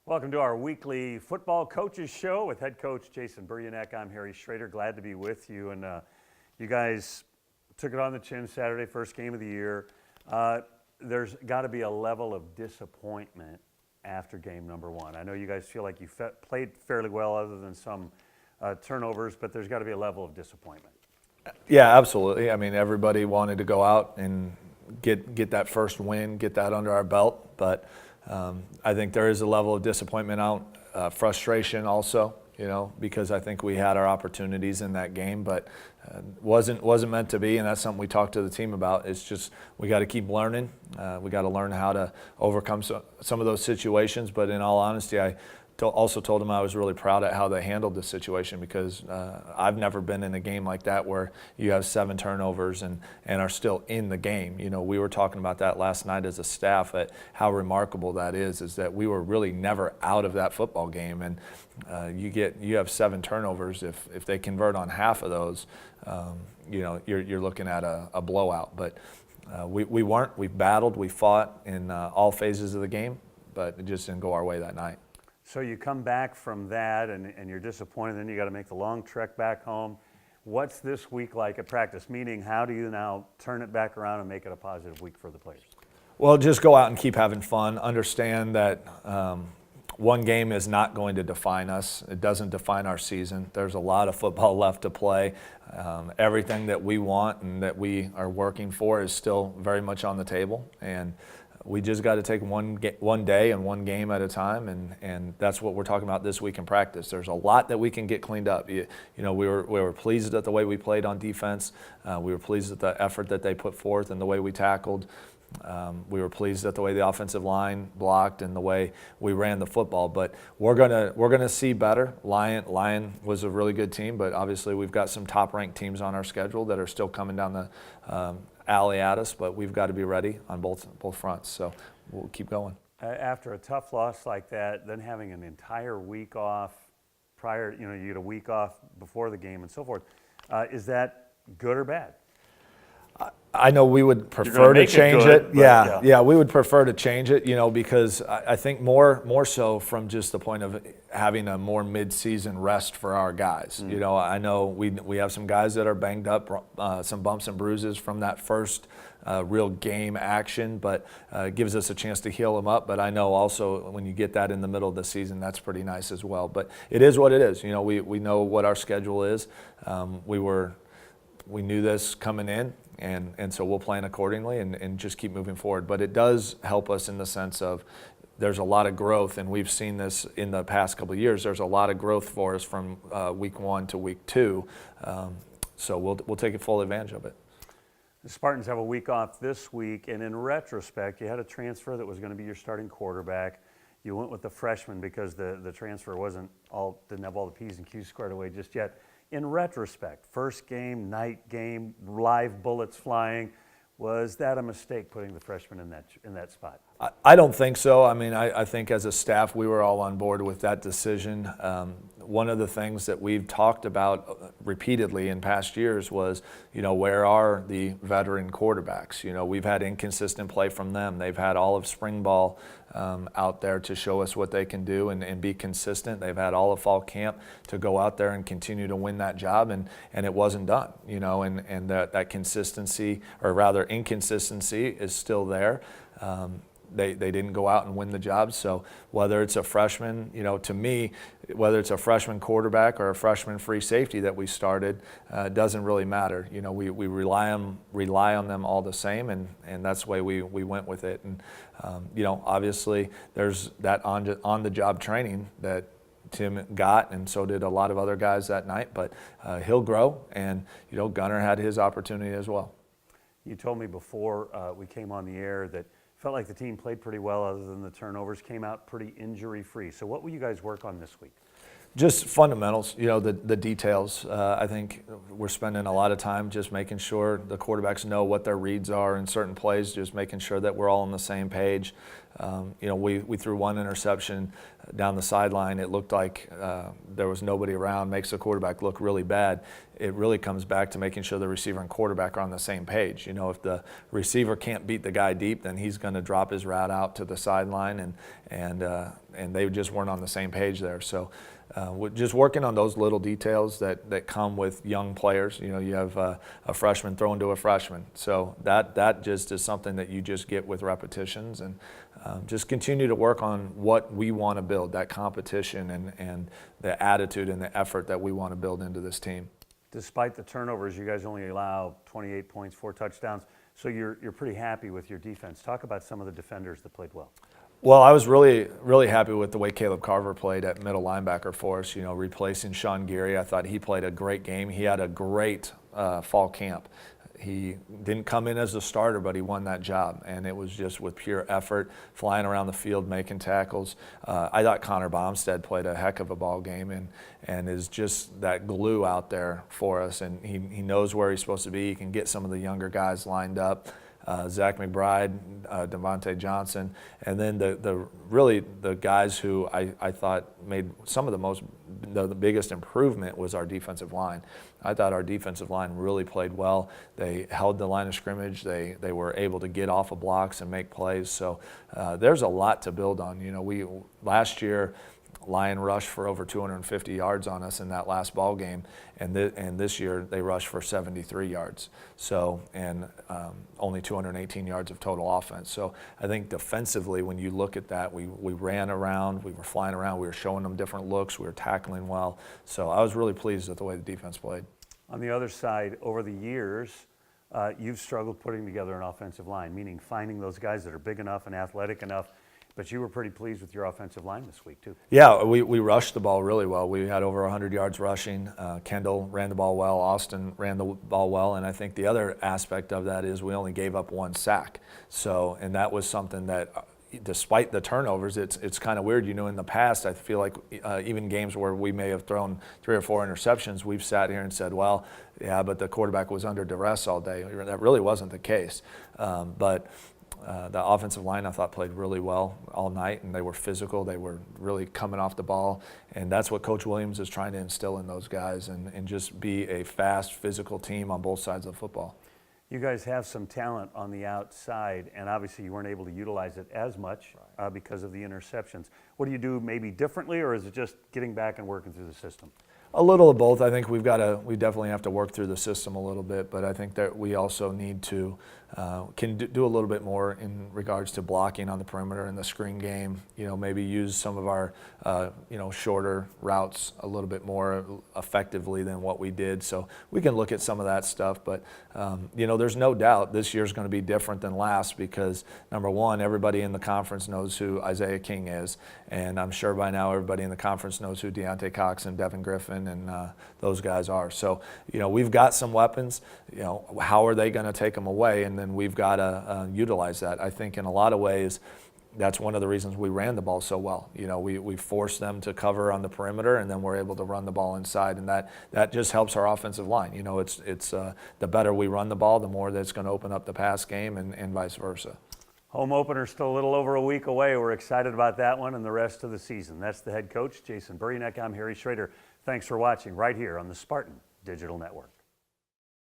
Welcome to our weekly football coaches show with head coach Jason Buryanek. I'm Harry Schrader. Glad to be with you. And you guys took it on the chin Saturday, first game of the year. There's got to be a level of disappointment after game number one. I know you guys feel like you played fairly well other than some turnovers, but there's got to be a level of disappointment. Yeah, absolutely. I mean, everybody wanted to go out and get that first win, get that under our belt, but I think there is a level of disappointment out, frustration also, because I think we had our opportunities in that game, but wasn't meant to be, and that's something we talked to the team about. It's just we got to keep learning. We got to learn how to overcome some of those situations, but in all honesty, I also told them I was really proud at how they handled the situation because I've never been in a game like that where you have 7 turnovers and are still in the game. We were talking about that last night as a staff, at how remarkable that is that we were really never out of that football game. And you have 7 turnovers. If they convert on half of those, you're looking at a blowout. But we weren't. We battled. We fought in all phases of the game, but it just didn't go our way that night. So you come back from that and you're disappointed, then you got to make the long trek back home. What's this week like at practice? Meaning, how do you now turn it back around and make it a positive week for the players? Well, just go out and keep having fun. Understand that one game is not going to define us. It doesn't define our season. There's a lot of football left to play. Everything that we want and that we are working for is still very much on the table. And we just got to take one day and one game at a time, and that's what we're talking about this week in practice. There's a lot that we can get cleaned up. We were pleased at the way we played on defense. We were pleased at the effort that they put forth and the way we tackled. We were pleased at the way the offensive line blocked and the way we ran the football. But we're gonna see better. Lion was a really good team, but obviously we've got some top-ranked teams on our schedule that are still coming down the alley at us, but we've got to be ready on both fronts, so we'll keep going. After a tough loss like that, then having an entire week off prior, you get a week off before the game and so forth, is that good or bad? I know we would prefer to change it. Yeah, we would prefer to change it, because I think more so from just the point of having a more mid-season rest for our guys. I know we have some guys that are banged up, some bumps and bruises from that first real game action, but gives us a chance to heal them up. But I know also when you get that in the middle of the season, that's pretty nice as well. But it is what it is. We know what our schedule is. We knew this coming in. And so we'll plan accordingly and just keep moving forward. But it does help us in the sense of there's a lot of growth, and we've seen this in the past couple of years. There's a lot of growth for us from week 1 to week 2. So we'll take full advantage of it. The Spartans have a week off this week, and in retrospect, you had a transfer that was going to be your starting quarterback. You went with the freshman because the transfer didn't have all the P's and Q's squared away just yet. In retrospect, first game, night game, live bullets flying, was that a mistake putting the freshman in that spot? I don't think so. I mean, I think as a staff we were all on board with that decision. One of the things that we've talked about repeatedly in past years was, where are the veteran quarterbacks? We've had inconsistent play from them. They've had all of spring ball out there to show us what they can do and be consistent. They've had all of fall camp to go out there and continue to win that job, and it wasn't done, and that consistency, or rather inconsistency, is still there. They didn't go out and win the job. So whether it's a freshman, to me, whether it's a freshman quarterback or a freshman free safety that we started, doesn't really matter. We rely on them all the same, and that's the way we went with it. And obviously there's that on the job training that Tim got, and so did a lot of other guys that night. But he'll grow, and Gunnar had his opportunity as well. You told me before we came on the air that felt like the team played pretty well other than the turnovers, came out pretty injury-free. So what will you guys work on this week? Just fundamentals, the details. I think we're spending a lot of time just making sure the quarterbacks know what their reads are in certain plays, just making sure that we're all on the same page. We threw one interception down the sideline. It looked like there was nobody around, makes the quarterback look really bad. It really comes back to making sure the receiver and quarterback are on the same page. If the receiver can't beat the guy deep, then he's going to drop his route out to the sideline, and they just weren't on the same page there. So just working on those little details that come with young players. You have a freshman throwing to a freshman. So that just is something that you just get with repetitions, and just continue to work on what we want to build, that competition and the attitude and the effort that we want to build into this team. Despite the turnovers, you guys only allow 28 points, 4 touchdowns. So you're pretty happy with your defense. Talk about some of the defenders that played well. Well, I was really, really happy with the way Caleb Carver played at middle linebacker for us, replacing Sean Geary. I thought he played a great game. He had a great fall camp. He didn't come in as a starter, but he won that job, and it was just with pure effort, flying around the field, making tackles. I thought Connor Bomstead played a heck of a ball game and is just that glue out there for us, and he knows where he's supposed to be. He can get some of the younger guys lined up. Zach McBride, Devontae Johnson, and then the guys who I thought made some of the biggest improvement was our defensive line. I thought our defensive line really played well. They held the line of scrimmage. They were able to get off of blocks and make plays. So there's a lot to build on. Last year, Lion rushed for over 250 yards on us in that last ball game, and this year they rushed for 73 yards. So only 218 yards of total offense. So I think defensively, when you look at that, we ran around, we were flying around, we were showing them different looks, we were tackling well. So I was really pleased with the way the defense played. On the other side, over the years, you've struggled putting together an offensive line, meaning finding those guys that are big enough and athletic enough. But you were pretty pleased with your offensive line this week, too. Yeah, we rushed the ball really well. We had over 100 yards rushing. Kendall ran the ball well. Austin ran the ball well. And I think the other aspect of that is we only gave up 1 sack. And that was something that, despite the turnovers, it's kind of weird. In the past, I feel like even games where we may have thrown 3 or 4 interceptions, we've sat here and said, well, yeah, but the quarterback was under duress all day. That really wasn't the case. The offensive line, I thought, played really well all night, and they were physical. They were really coming off the ball, and that's what Coach Williams is trying to instill in those guys, and just be a fast, physical team on both sides of football. You guys have some talent on the outside, and obviously you weren't able to utilize it as much because of the interceptions. What do you do maybe differently, or is it just getting back and working through the system? A little of both. I think we definitely have to work through the system a little bit, but I think that we also need to do a little bit more in regards to blocking on the perimeter in the screen game. Maybe use some of our shorter routes a little bit more effectively than what we did. So we can look at some of that stuff, but there's no doubt this year's going to be different than last because, number one, everybody in the conference knows who Isaiah King is, and I'm sure by now everybody in the conference knows who Deontay Cox and Devin Griffin and those guys are. So we've got some weapons. How are they going to take them away? And then we've got to utilize that. I think in a lot of ways, that's one of the reasons we ran the ball so well. We forced them to cover on the perimeter, and then we're able to run the ball inside, and that just helps our offensive line. It's the better we run the ball, the more that's going to open up the pass game, and vice versa. Home opener still a little over a week away. We're excited about that one and the rest of the season. That's the head coach, Jason Buryanek. I'm Harry Schrader. Thanks for watching right here on the Spartan Digital Network.